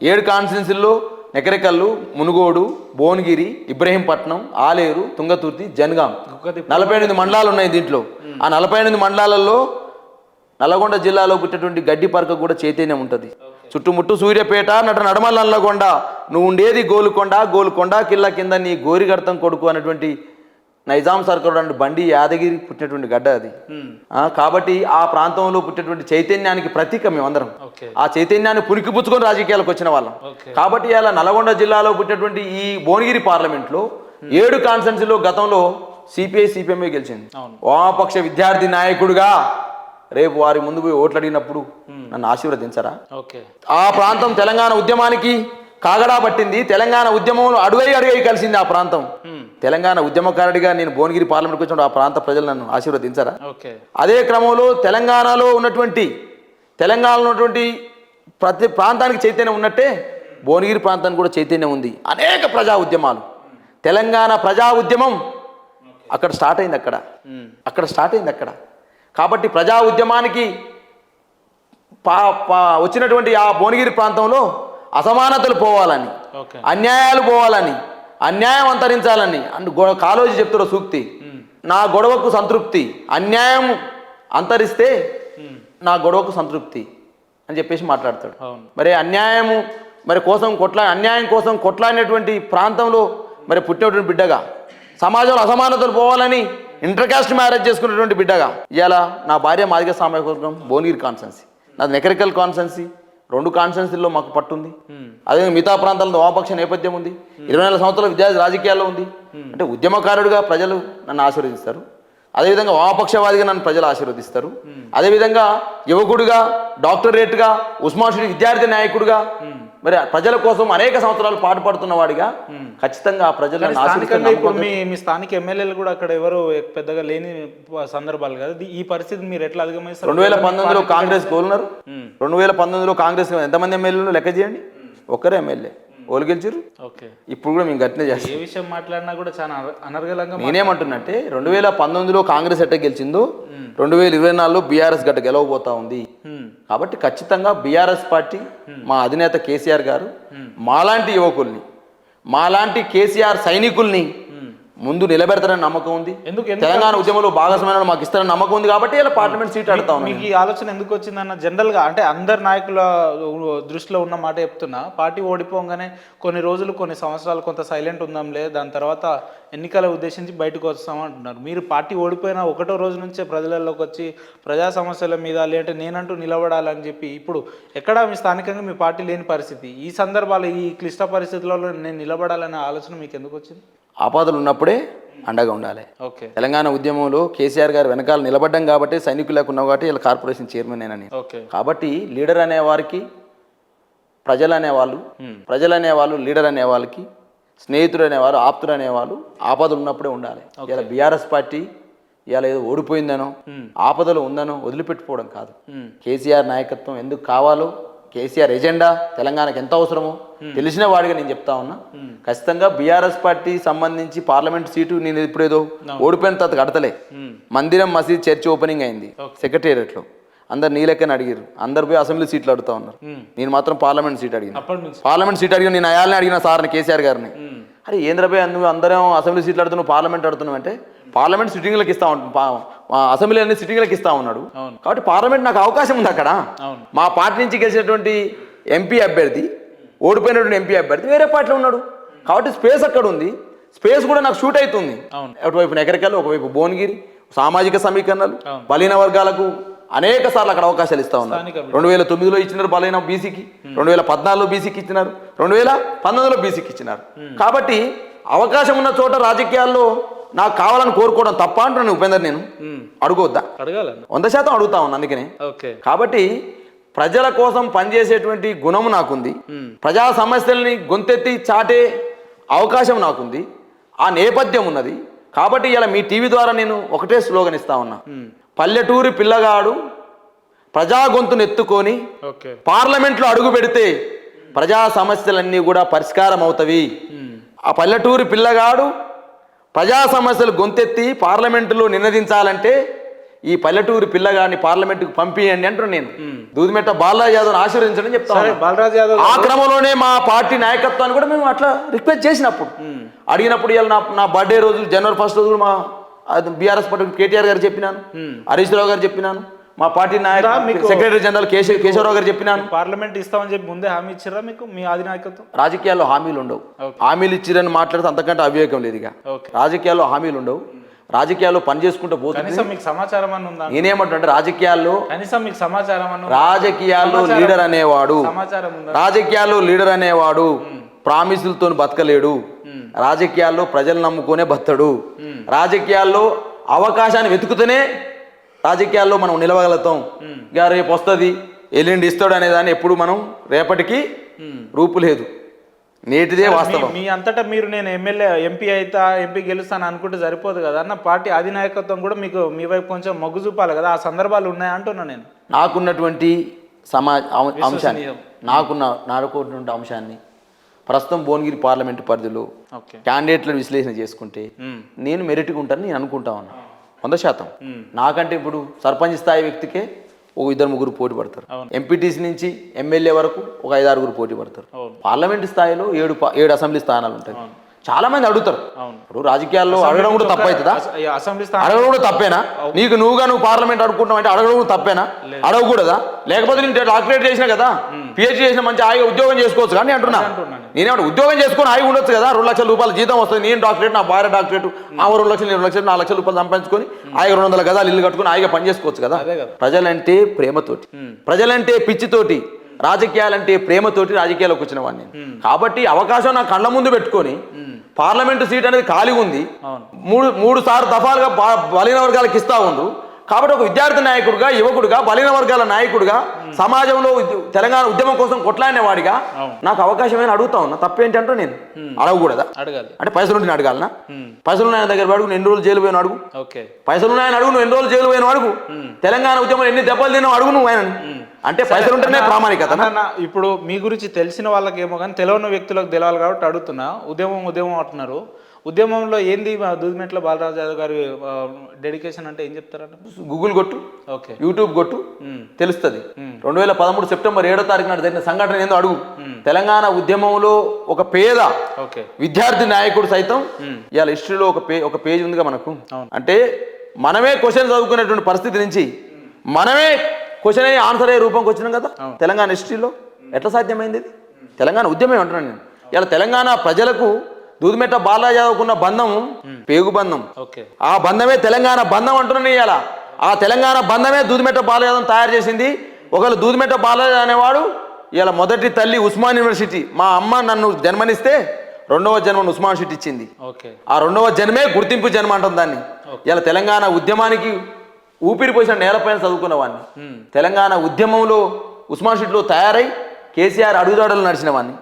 7 కాన్స్టిట్యున్సీల్లో నెకరెకల్లు, మునుగోడు, భువనగిరి, ఇబ్రహీంపట్నం, ఆలేరు, తుంగతుర్తి, జనగాం 48 మండలాలు ఉన్నాయి దీంట్లో. ఆ 48 మండలాలలో నల్లగొండ జిల్లాలో పుట్టేటువంటి గడ్డి పరక కూడా చైతన్యం ఉంటుంది. చుట్టుముట్టు సూర్యపేట నడమల నల్లగొండ, నువ్వు ఉండేది గోలుకొండ కిల్ల కింద నీ గోరిగర్తం కొడుకు అనేటువంటి నైజాం సర్కారు అంటే బండి యాదగిరి పుట్టినటువంటి గడ్డ అది. కాబట్టి ఆ ప్రాంతంలో పుట్టినటువంటి చైతన్యానికి ప్రతీక మేమందరం. ఆ చైతన్యాన్ని పుణికిపుచ్చుకొని రాజకీయాలకు వచ్చిన వాళ్ళం. కాబట్టి ఇలా నల్గొండ జిల్లాలో పుట్టినటువంటి ఈ భువనగిరి పార్లమెంట్లో 7 కాన్స్టిట్యున్సీలో గతంలో సిపిఐ సిపిఎంఏ గెలిచింది. వామపక్ష విద్యార్థి నాయకుడిగా రేపు వారి ముందు పోయి ఓట్లు అడిగినప్పుడు నన్ను ఆశీర్వదించరా? ఆ ప్రాంతం తెలంగాణ ఉద్యమానికి కాగడా పట్టింది. తెలంగాణ ఉద్యమంలో అడుగై కలిసింది ఆ ప్రాంతం. తెలంగాణ ఉద్యమకారుడిగా నేను భువనగిరి పార్లమెంట్కి వచ్చినప్పుడు ఆ ప్రాంత ప్రజలు నన్ను ఆశీర్వదించరా? అదే క్రమంలో తెలంగాణలో ఉన్నటువంటి ప్రతి ప్రాంతానికి చైతన్యం ఉన్నట్టే భువనగిరి ప్రాంతానికి కూడా చైతన్యం ఉంది. అనేక ప్రజా ఉద్యమాలు, తెలంగాణ ప్రజా ఉద్యమం అక్కడ స్టార్ట్ అయింది. అక్కడ కాబట్టి ప్రజా ఉద్యమానికి వచ్చినటువంటి ఆ భువనగిరి ప్రాంతంలో అసమానతలు పోవాలని, అన్యాయాలు పోవాలని, అన్యాయం అంతరించాలని కాళోజీ చెప్తారు సూక్తి. నా గొడవకు సంతృప్తి, అన్యాయం అంతరిస్తే నా గొడవకు సంతృప్తి అని చెప్పేసి మాట్లాడతాడు. మరి అన్యాయం కోసం కొట్లాడినటువంటి ప్రాంతంలో మరి పుట్టినటువంటి బిడ్డగా, సమాజంలో అసమానతలు పోవాలని ఇంటర్ కాస్ట్ మ్యారేజ్ చేసుకున్నటువంటి బిడ్డగా ఇలా నా భార్య మాదిగ సామాజిక వర్గం భువనగిరి కాన్స్టిట్యున్సీ, నాది నెకరికల్ కాన్స్టిట్యున్సీ. 2 కాన్స్టిట్యున్సీల్లో మాకు పట్టుంది. అదే మిగతా ప్రాంతాల్లో వామపక్ష నేపథ్యం ఉంది. 24 సంవత్సరాల విద్యార్థి రాజకీయాల్లో ఉంది. అంటే ఉద్యమకారుడిగా ప్రజలు నన్ను ఆశీర్వదిస్తారు. అదేవిధంగా వామపక్షవాదిగా నన్ను ప్రజలు ఆశీర్వదిస్తారు. అదేవిధంగా యువకుడిగా, డాక్టరేట్గా, ఉస్మానియా విద్యార్థి నాయకుడిగా, మరి ప్రజల కోసం అనేక సంవత్సరాలు పాటుపడుతున్న వాడిగా ఖచ్చితంగా ప్రజలు మీ స్థానిక ఎమ్మెల్యేలు కూడా అక్కడ ఎవరు పెద్దగా లేని సందర్భాలు కదా. ఈ పరిస్థితి మీరు ఎట్లా అధిగమిస్తారు? 2019లో కాంగ్రెస్ కోలున్నారు. 2019లో కాంగ్రెస్ ఎంతమంది ఎమ్మెల్యేలు లెక్క చేయండి, ఒక్కరే ఎమ్మెల్యే ఓలు గెలిచారు. ఇప్పుడు కూడా మేము గట్టినే చేస్తాం. ఏ విషయం మాట్లాడినా కూడా చాలా అనర్గళంగా. నేనేమంటున్నట్టే 2019లో కాంగ్రెస్ ఎట్ట గెలిచిందో 2024లో బీఆర్ఎస్ గట్ట గెలవబోతా ఉంది. కాబట్టి ఖచ్చితంగా బీఆర్ఎస్ పార్టీ, మా అధినేత కేసీఆర్ గారు మాలాంటి యువకుల్ని, మాలాంటి కేసీఆర్ సైనికుల్ని ముందు నిలబెడతారని నమ్మకం ఉంది. తెలంగాణ ఉద్యమంలో భాగస్వామ్యం మాకు ఇస్తారని నమ్మకం ఉంది. కాబట్టి ఇలా పార్లమెంట్ సీట్ అడుగుతా ఉన్నాం. మీకు ఈ ఆలోచన ఎందుకు వచ్చిందన్న? జనరల్గా అంటే అందరు నాయకుల దృష్టిలో ఉన్న మాట చెప్తున్నా, పార్టీ ఓడిపోగానే కొన్ని సంవత్సరాలు కొంత సైలెంట్ ఉందాంలే, దాని తర్వాత ఎన్నికల ఉద్దేశించి బయటకు వస్తామంటున్నారు. మీరు పార్టీ ఓడిపోయిన 1వ రోజు నుంచే ప్రజలలోకి వచ్చి ప్రజా సమస్యల మీద లేదంటే నేనంటూ నిలబడాలని చెప్పి ఇప్పుడు ఎక్కడా మీ స్థానికంగా మీ పార్టీ లేని పరిస్థితి, ఈ సందర్భాలు ఈ క్లిష్ట పరిస్థితులలో నేను నిలబడాలనే ఆలోచన మీకు ఎందుకు వచ్చింది? ఆపదలు ఉన్నప్పుడే అండగా ఉండాలి. తెలంగాణ ఉద్యమంలో కేసీఆర్ గారు వెనకాల నిలబడ్డం కాబట్టి సైనికులకు ఉన్నావు కాబట్టి ఇలా కార్పొరేషన్ చైర్మన్ అయినా. కాబట్టి లీడర్ అనేవారికి ప్రజలు అనేవాళ్ళు లీడర్ అనే వాళ్ళకి స్నేహితుడు అనేవారు, ఆప్తుడు అనేవాళ్ళు ఆపదలు ఉన్నప్పుడే ఉండాలి. ఇలా బీఆర్ఎస్ పార్టీ ఇలా ఏదో ఓడిపోయిందనో ఆపదలు ఉందనో వదిలిపెట్టుకోవడం కాదు. కేసీఆర్ నాయకత్వం ఎందుకు కావాలో, కేసీఆర్ ఎజెండా తెలంగాణకు ఎంత అవసరమో తెలిసిన వాడిగా నేను చెప్తా ఉన్నా. ఖచ్చితంగా బీఆర్ఎస్ పార్టీ సంబంధించి పార్లమెంట్ సీటు నేను ఇప్పుడేదో ఓడిపోయిన తర్వాత కడతలే. మందిరం, మసీద్, చర్చ్ ఓపెనింగ్ అయింది సెక్రటేరియట్లో. అందరు నీ లెక్కని అడిగారు. అందరు పోయి అసెంబ్లీ సీట్లు అడుగుతా ఉన్నారు. నేను మాత్రం పార్లమెంట్ సీట్ అడిగిన. నేను అయాలని అడిగిన సార్ని, కేసీఆర్ గారిని. అరే ఏంద్రపై అందరం అసెంబ్లీ సీట్లు అడుగుతున్నావు, పార్లమెంట్ అడుగుతున్నావు అంటే పార్లమెంట్ సిట్టింగ్లకు ఇస్తా ఉంటాం, అసెంబ్లీ అన్ని సిట్టింగ్లకు ఇస్తా ఉన్నాడు. కాబట్టి పార్లమెంట్ నాకు అవకాశం ఉంది. అక్కడ మా పార్టీ నుంచి గెలిచినటువంటి ఎంపీ అభ్యర్థి, ఓడిపోయినటువంటి ఎంపీ అభ్యర్థి వేరే పార్టీలో ఉన్నాడు. కాబట్టి స్పేస్ అక్కడ ఉంది. స్పేస్ కూడా నాకు షూట్ అవుతుంది. ఒకవైపు నెకరికల్, ఒకవైపు భువనగిరి, సామాజిక సమీకరణలు, బలహీన వర్గాలకు అనేక సార్లు అక్కడ అవకాశాలు ఇస్తా ఉన్నారు. 2009లో ఇచ్చినారు బలైన బీసీకి, 2014లో బీసీకి ఇచ్చినారు, 2019లో బీసీకి ఇచ్చినారు. కాబట్టి అవకాశం ఉన్న చోట రాజకీయాల్లో నాకు కావాలని కోరుకోవడం తప్ప అంటున్నాను. ఉపేందర్, నేను అడగొద్దా? 100% అడుగుతా ఉన్నా. అందుకనే కాబట్టి ప్రజల కోసం పనిచేసేటువంటి గుణము నాకుంది. ప్రజా సమస్యల్ని గొంతెత్తి చాటే అవకాశం నాకుంది. ఆ నేపథ్యం ఉన్నది. కాబట్టి ఇలా మీ టీవీ ద్వారా నేను ఒకటే స్లోగన్ ఇస్తా ఉన్నా. పల్లెటూరి పిల్లగాడు ప్రజా గొంతును ఎత్తుకొని పార్లమెంట్లో అడుగు పెడితే ప్రజా సమస్యలన్నీ కూడా పరిష్కారం అవుతవి. ఆ పల్లెటూరి పిల్లగాడు ప్రజా సమస్యలు గొంతెత్తి పార్లమెంటులో నినదించాలంటే ఈ పల్లెటూరు పిల్లగాడిని పార్లమెంటుకు పంపియండి అంటున్నాను నేను. దూదిమెట్ట బాలరాజు యాదవ్ని ఆశీర్వదించడం చెప్తాను. బాలరాజు యాదవ్ ఆ క్రమంలోనే మా పార్టీ నాయకత్వాన్ని కూడా మేము అట్లా రిక్వెస్ట్ చేసినప్పుడు అడిగినప్పుడు ఇవాళ నా బర్త్డే రోజు జనవరి 1 రోజు మా బీఆర్ఎస్ పార్టీ కేటీఆర్ గారు చెప్పినాను, హరీష్ రావు గారు చెప్పినాను, మా పార్టీ నాయకులు సెక్రటరీ జనరల్ కేశవరావు గారు చెప్పినాను. పార్లమెంట్ ఇస్తామని చెప్పి ముందే హామీ ఇచ్చారా మీకు మీ అధినాయకత్వం? రాజకీయాల్లో హామీలు ఉండవు. హామీలు ఇచ్చిరని మాట్లాడితే అంతకంటే అవివేకం లేదు. ఇక రాజకీయాల్లో హామీలు ఉండవు. రాజకీయాల్లో పని చేసుకుంటూ పోతుంది. మీకు సమాచారం అని ఉందా? నేనేమంటే రాజకీయాల్లో కనీసం మీకు సమాచారం అని రాజకీయాల్లో లీడర్ అనేవాడు ప్రామిసులతో బతకలేడు. రాజకీయాల్లో ప్రజలు నమ్ముకునే బతడు. రాజకీయాల్లో అవకాశాన్ని వెతుకుతూనే రాజకీయాల్లో మనం నిలవగలుగుతాం. ఇక రేపు వస్తుంది ఎల్లుండి ఇస్తాడు అనే దాన్ని ఎప్పుడు మనం రేపటికి రూపు లేదు. నేటిదే వాస్తవం. మీ అంతటా మీరు నేను ఎంపీ ఎంపీ గెలుస్తాను అనుకుంటే సరిపోదు కదా అన్న. పార్టీ అధినాయకత్వం కూడా మీకు మీ వైపు కొంచెం మొగ్గు చూపాలి కదా. ఆ సందర్భాలు ఉన్నాయా అంటున్నా నేను. నాకున్నటువంటి అంశాన్ని నాకున్నటువంటి అంశాన్ని ప్రస్తుతం భువనగిరి పార్లమెంటు పరిధిలో క్యాండిడేట్లను విశ్లేషణ చేసుకుంటే నేను మెరిట్గా ఉంటానని నేను అనుకుంటా ఉన్నా 100%. నాకంటే ఇప్పుడు సర్పంచ్ స్థాయి వ్యక్తికే ఒక 2-3 పోటీ పడతారు. ఎంపీటీసీ నుంచి ఎమ్మెల్యే వరకు ఒక 5-6 పోటీ పడతారు. పార్లమెంటు స్థాయిలో 7 అసెంబ్లీ స్థానాలు ఉంటాయి. చాలా మంది అడుగుతారు. ఇప్పుడు రాజకీయాల్లో అడగడం కూడా తప్పవుతుందా? అడగడం కూడా తప్పేనా? నువ్వు పార్లమెంట్ అడుగుకుంటావు అంటే అడగడం కూడా తప్పేనా? అడగకూడదా? లేకపోతే నేను డాక్టరేట్ చేసినా కదా, పిహెచ్డీ చేసిన మంచి హాయిగా ఉద్యోగం చేసుకోవచ్చు కానీ అంటున్నా. నేనేమంటే ఉద్యోగం చేసుకుని హాయిగా ఉండొచ్చు కదా. 2 లక్షల రూపాయల జీతం వస్తుంది. నేను డాక్టరేట్, నా భార్య డాక్టరేట్, 2 లక్షలు 2 లక్షలు 4 లక్షల రూపాయలు సంపాదించుకొని హాయిగా 200 గదాలు ఇల్లు కట్టుకుని హాయిగా పని చేసుకోవచ్చు కదా. ప్రజలంటే ప్రేమతోటి, ప్రజలంటే పిచ్చితోటి, రాజకీయాలంటే ప్రేమతోటి రాజకీయాల్లోకి వచ్చిన వాడిని. కాబట్టి అవకాశం నా కళ్ళ ముందు పెట్టుకొని పార్లమెంటు సీట్ అనేది ఖాళీగా ఉంది. 3 సార్లు దఫాలుగా బలహీన వర్గాలకు ఇస్తా ఉండ్రు. కాబట్టి ఒక విద్యార్థి నాయకుడిగా, యువకుడిగా, బలహీన వర్గాల నాయకుడిగా, సమాజంలో తెలంగాణ ఉద్యమం కోసం కొట్లాడిన వాడిగా నాకు అవకాశమైన అడుగుతా ఉన్నా. తప్పేంటి అంటే నేను అడగకూడదా? అడగాలి. అంటే పైసలు ఉంటే అడగాలనా? పైసలు ఉన్నాయని దగ్గర అడుగు, ఎన్ని రోజులు జైలు పోయిన అడుగు. పైసలు ఉన్నాయని అడుగు, నువ్వు ఎన్ని రోజులు జైలు పోయిన అడుగు. తెలంగాణ ఉద్యమం ఎన్ని దెబ్బలు తిన్నావు అడుగు నువ్వు. ఆయన అంటే పైసలు ఉంటేనే ప్రామాణికత. ఇప్పుడు మీ గురించి తెలిసిన వాళ్ళకి ఏమో కానీ తెలియని వ్యక్తులకు తెలవాలి కాబట్టి అడుగుతున్నా. ఉద్యమం అంటున్నారు. ఉద్యమంలో ఏంది దూదిమెట్ల బాలరాజు యాదవ్ గారి డెడికేషన్ అంటే ఏం చెప్తారంటే? గూగుల్ కొట్టు, యూట్యూబ్ కొట్టు, తెలుస్తుంది. 2013 సెప్టెంబర్ 7వ తారీఖు నాడు జరిగిన సంఘటన ఏందో అడుగు. తెలంగాణ ఉద్యమంలో ఒక పేద విద్యార్థి నాయకుడు సైతం ఇవాళ హిస్టరీలో ఒక పేజ్ ఉందిగా మనకు. అంటే మనమే క్వశ్చన్ చదువుకునేటువంటి పరిస్థితి నుంచి మనమే క్వశ్చన్ అయ్యి ఆన్సర్ అయ్యే రూపంకి వచ్చినాం కదా తెలంగాణ హిస్టరీలో. ఎట్లా సాధ్యమైంది? తెలంగాణ ఉద్యమం అంటున్నాను నేను. ఇలా తెలంగాణ ప్రజలకు దూదిమెట్ట బాలరాజు యాదవ్కున్న బంధం పేగు బంధం. ఆ బంధమే తెలంగాణ బంధం అంటున్నాను. ఇవాళ ఆ తెలంగాణ బంధమే దూదిమెట్ట బాలరాజు యాదవ్ తయారు చేసింది. ఒకవేళ దూదిమెట్ట బాలరాజు అనేవాడు ఇలా మొదటి తల్లి ఉస్మాన్ యూనివర్సిటీ, మా అమ్మ నన్ను జన్మనిస్తే 2వ జన్మను ఉస్మాన్ యూనివర్సిటీ ఇచ్చింది. ఆ 2వ జన్మే గుర్తింపు జన్మ అంటుంది దాన్ని. ఇలా తెలంగాణ ఉద్యమానికి ఊపిరిపోసిన నేలపైన చదువుకున్న వాడిని, తెలంగాణ ఉద్యమంలో ఉస్మాన్ యూనివర్సిటీలో తయారై కేసీఆర్ అడుగుదాడులు నడిచిన వాడిని.